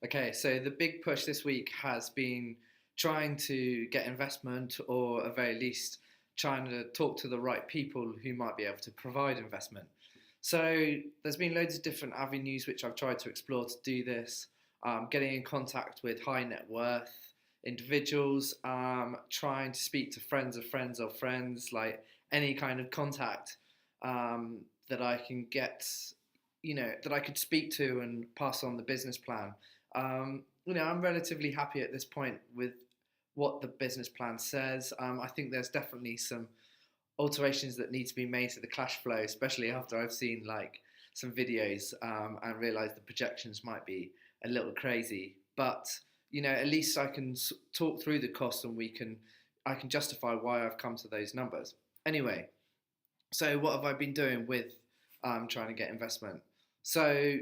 Okay, so the big push this week has been trying to get investment, or at very least, trying to talk to the right people who might be able to provide investment. So there's been loads of different avenues which I've tried to explore to do this. Getting in contact with high net worth individuals, trying to speak to friends of friends of friends, like any kind of contact that I can get, that I could speak to and pass on the business plan. I'm relatively happy at this point with what the business plan says. I think there's definitely some alterations that need to be made to the cash flow, especially after I've seen like some videos and realised the projections might be a little crazy. But at least I can talk through the costs, and I can justify why I've come to those numbers. Anyway, so what have I been doing with trying to get investment? So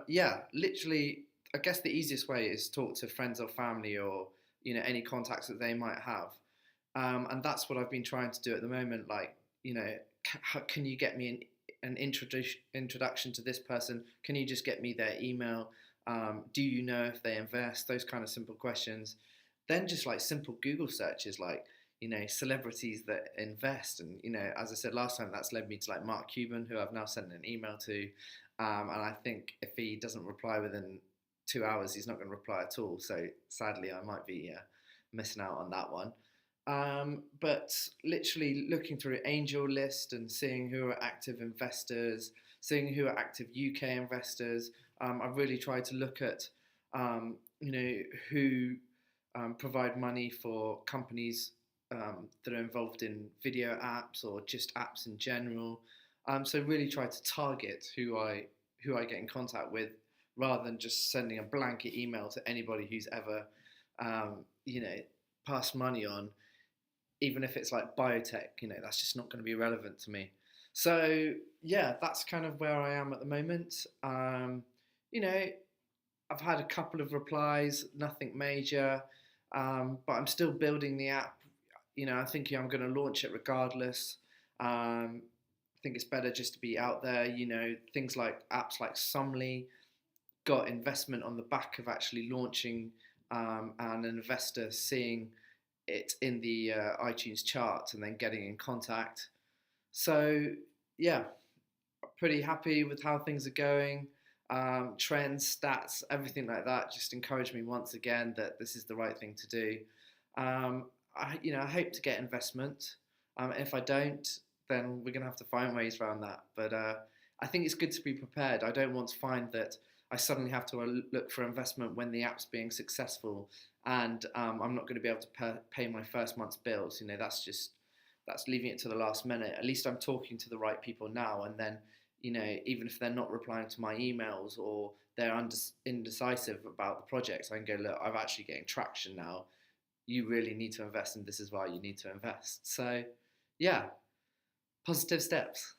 yeah, literally, I guess the easiest way is talk to friends or family, or any contacts that they might have, and that's what I've been trying to do at the moment. Like, can you get me an introduction to this person? Can you just get me their email? Do you know if they invest? Those kind of simple questions. Then just like simple Google searches, like celebrities that invest, and as I said last time, that's led me to like Mark Cuban, who I've now sent an email to, and I think if he doesn't reply within 2 hours, he's not going to reply at all. So sadly, I might be missing out on that one. But literally looking through Angel List and seeing who are active investors, seeing who are active UK investors. I've really tried to look at, who provide money for companies that are involved in video apps or just apps in general. So really try to target who I get in contact with, rather than just sending a blanket email to anybody who's ever, um, you know, passed money on, even if it's like biotech. That's just not going to be relevant to me. So yeah, that's kind of where I am at the moment. You know, I've had a couple of replies, nothing major, but I'm still building the app. I'm thinking I'm going to launch it regardless. I think it's better just to be out there. Things like apps like Sumly got investment on the back of actually launching, and an investor seeing it in the iTunes charts and then getting in contact. So yeah, pretty happy with how things are going. Trends, stats, everything like that just encourage me once again that this is the right thing to do. I hope to get investment. If I don't, then we're gonna have to find ways around that. But I think it's good to be prepared. I don't want to find that I suddenly have to look for investment when the app's being successful, and I'm not going to be able to pay my first month's bills. That's leaving it to the last minute. At least I'm talking to the right people now, and then even if they're not replying to my emails, or they're indecisive about the projects, I can go, look, I'm actually getting traction now. You really need to invest, and this is why you need to invest. So, yeah, positive steps.